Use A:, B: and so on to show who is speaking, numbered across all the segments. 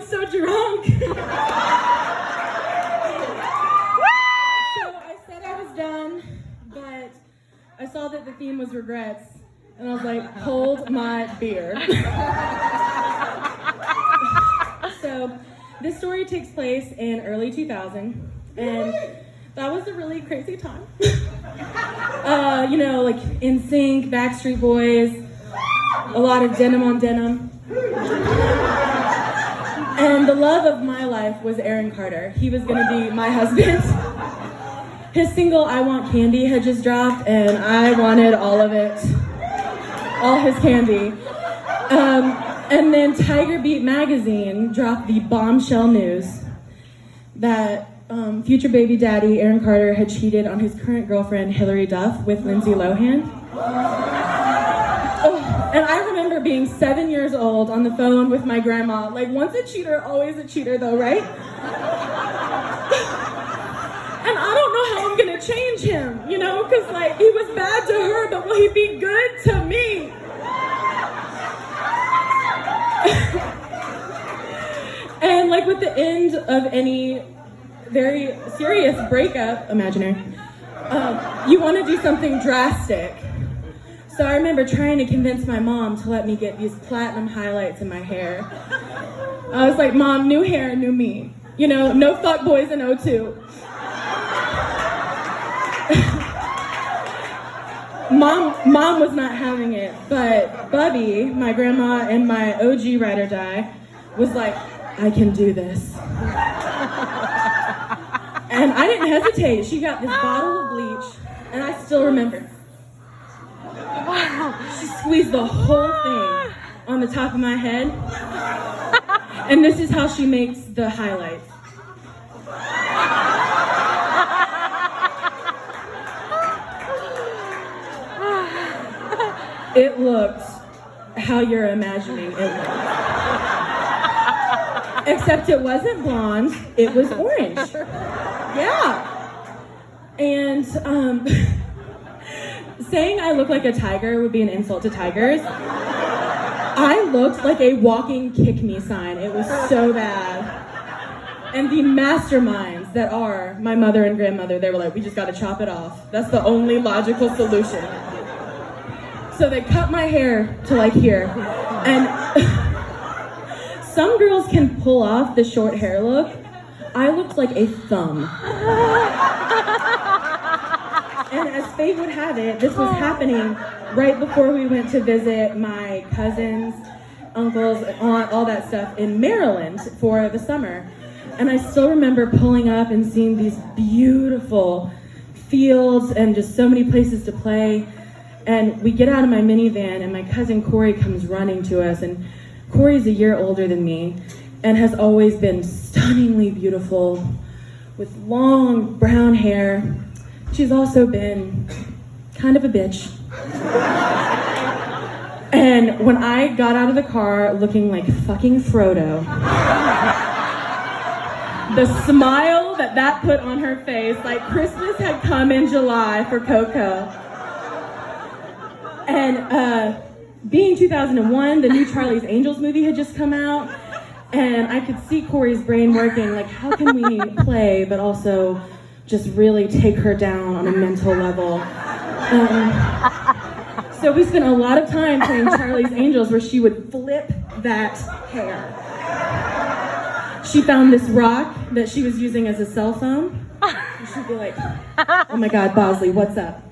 A: so drunk. So I said I was done, but I saw that the theme was regrets, and I was like, hold my beer. So this story takes place in early 2000, and that was a really crazy time. You know, like NSYNC, Backstreet Boys, a lot of denim on denim. And the love of my life was Aaron Carter. He was gonna be my husband. His single, I Want Candy, had just dropped, and I wanted all of it. All his candy. And then Tiger Beat magazine dropped the bombshell news that future baby daddy Aaron Carter had cheated on his current girlfriend Hilary Duff with Lindsay Lohan. Oh, and I remember being 7 years old on the phone with my grandma. Like, once a cheater, always a cheater though, right? And I don't know how I'm gonna change him, you know? Cause like, he was bad to her, but will he be good to me? And like with the end of any very serious breakup, imaginary, you want to do something drastic. So I remember trying to convince my mom to let me get these platinum highlights in my hair. I was like, Mom, new hair, new me. You know, no fuck boys in 02. Mom was not having it, but Bubby, my grandma and my OG ride or die, was like, I can do this. And I didn't hesitate. She got this bottle of bleach, and I still remember. She squeezed the whole thing on the top of my head, and this is how she makes the highlights. It looked how you're imagining it looked. Except it wasn't blonde, it was orange. Yeah. And saying I look like a tiger would be an insult to tigers. I looked like a walking kick me sign. It was so bad. And the masterminds that are my mother and grandmother, they were like, we just gotta chop it off. That's the only logical solution. So they cut my hair to like here. And some girls can pull off the short hair look. I looked like a thumb. And as fate would have it, this was happening right before we went to visit my cousins, uncles, aunt, all that stuff in Maryland for the summer. And I still remember pulling up and seeing these beautiful fields and just so many places to play. And we get out of my minivan and my cousin Corey comes running to us, and Corey's a year older than me and has always been stunningly beautiful with long brown hair. She's also been kind of a bitch. And when I got out of the car looking like fucking Frodo, the smile that put on her face, like Christmas had come in July for Coco. And being 2001, the new Charlie's Angels movie had just come out, and I could see Corey's brain working, like, how can we play, but also just really take her down on a mental level? So we spent a lot of time playing Charlie's Angels, where she would flip that hair. She found this rock that she was using as a cell phone, and she'd be like, oh my God, Bosley, what's up?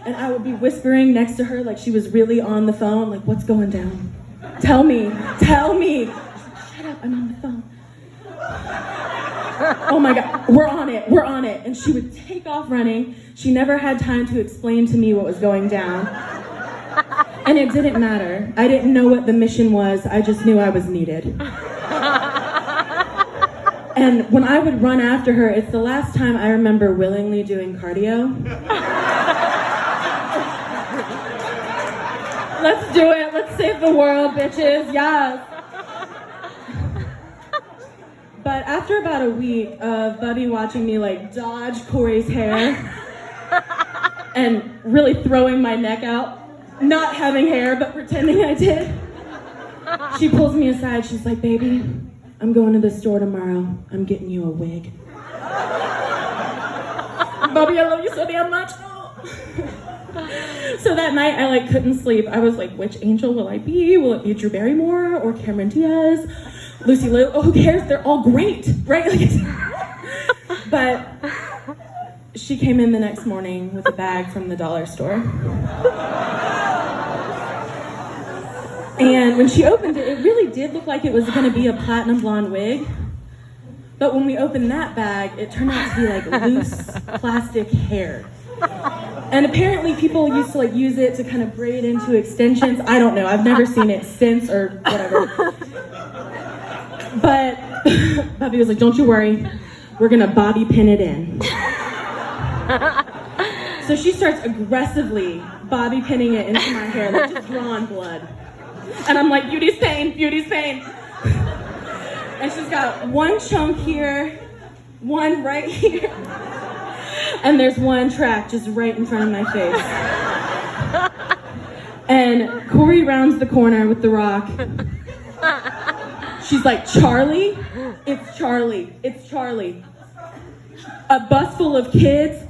A: And I would be whispering next to her like she was really on the phone, like, what's going down? Tell me. She's like, shut up, I'm on the phone. Oh my God, we're on it. And she would take off running. She never had time to explain to me what was going down. And it didn't matter. I didn't know what the mission was, I just knew I was needed. And when I would run after her, it's the last time I remember willingly doing cardio. Let's do it. Let's save the world, bitches. Yes. But after about a week of Bubby watching me like dodge Corey's hair and really throwing my neck out, not having hair, but pretending I did, she pulls me aside. She's like, baby, I'm going to the store tomorrow. I'm getting you a wig. Bobby, I love you so damn much. So that night, I couldn't sleep. I was like, which angel will I be? Will it be Drew Barrymore or Cameron Diaz? Lucy Liu? Oh, who cares? They're all great, right? But she came in the next morning with a bag from the dollar store. And when she opened it, it really did look like it was going to be a platinum blonde wig. But when we opened that bag, it turned out to be loose plastic hair. And apparently people used to use it to kind of braid into extensions. I don't know, I've never seen it since or whatever. But Bobby was like, don't you worry, we're gonna bobby pin it in. So she starts aggressively bobby pinning it into my hair, just drawing blood. And I'm like, beauty's pain, beauty's pain. And she's got one chunk here, one right here, and there's one track just right in front of my face. And Corey rounds the corner with the rock. She's like, Charlie? It's Charlie. It's Charlie. A bus full of kids.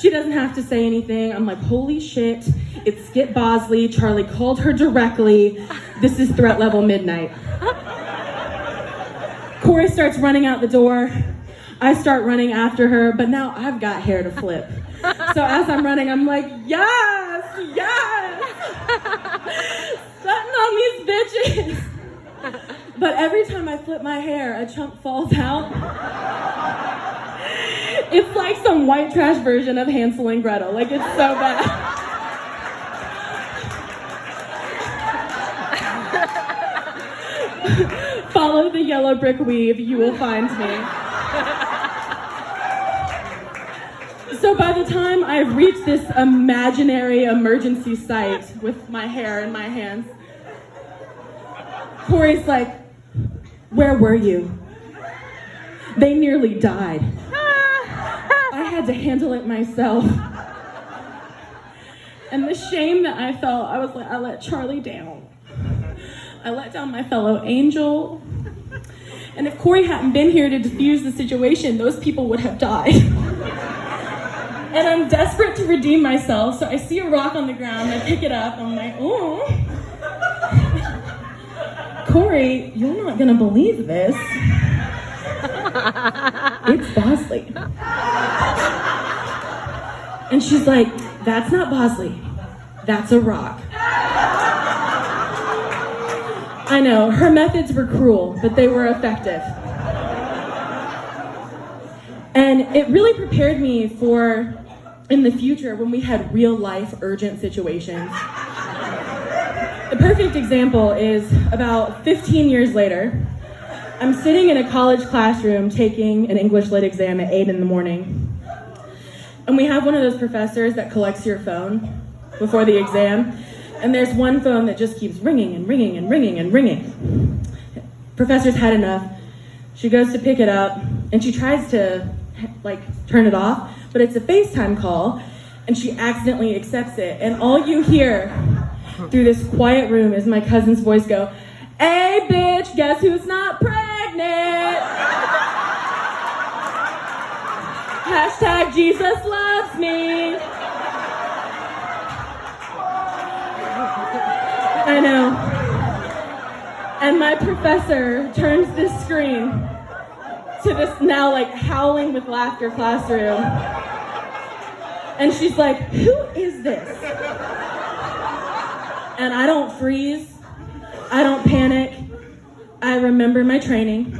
A: She doesn't have to say anything. I'm like, holy shit. It's Skip Bosley. Charlie called her directly. This is threat level midnight. Corey starts running out the door. I start running after her, but now I've got hair to flip. So as I'm running, I'm like, yes, yes! Stunting on these bitches! But every time I flip my hair, a chunk falls out. It's like some white trash version of Hansel and Gretel. It's so bad. Follow the yellow brick weave, you will find me. So by the time I've reached this imaginary emergency site with my hair in my hands, Corey's like, where were you? They nearly died. I had to handle it myself. And the shame that I felt, I was like, I let Charlie down. I let down my fellow angel. And if Corey hadn't been here to defuse the situation, those people would have died. And I'm desperate to redeem myself, so I see a rock on the ground, I pick it up, I'm like, oh. Corey, you're not gonna believe this. It's Bosley. And she's like, that's not Bosley, that's a rock. I know, her methods were cruel, but they were effective. And it really prepared me for, in the future, when we had real life urgent situations. The perfect example is about 15 years later. I'm sitting in a college classroom taking an English lit exam at 8 in the morning. And we have one of those professors that collects your phone before the exam. And there's one phone that just keeps ringing and ringing and ringing and ringing. Professor's had enough. She goes to pick it up and she tries to turn it off, but it's a FaceTime call and she accidentally accepts it. And all you hear through this quiet room is my cousin's voice go, hey bitch, guess who's not pregnant? Hashtag Jesus loves me. I know. And my professor turns this screen to this now howling with laughter classroom. And she's like, who is this? And I don't freeze. I don't panic. I remember my training.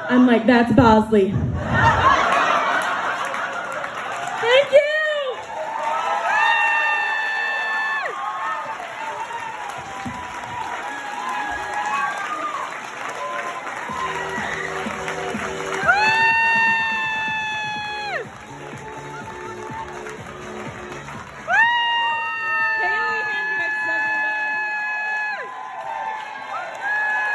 A: I'm like, that's Bosley.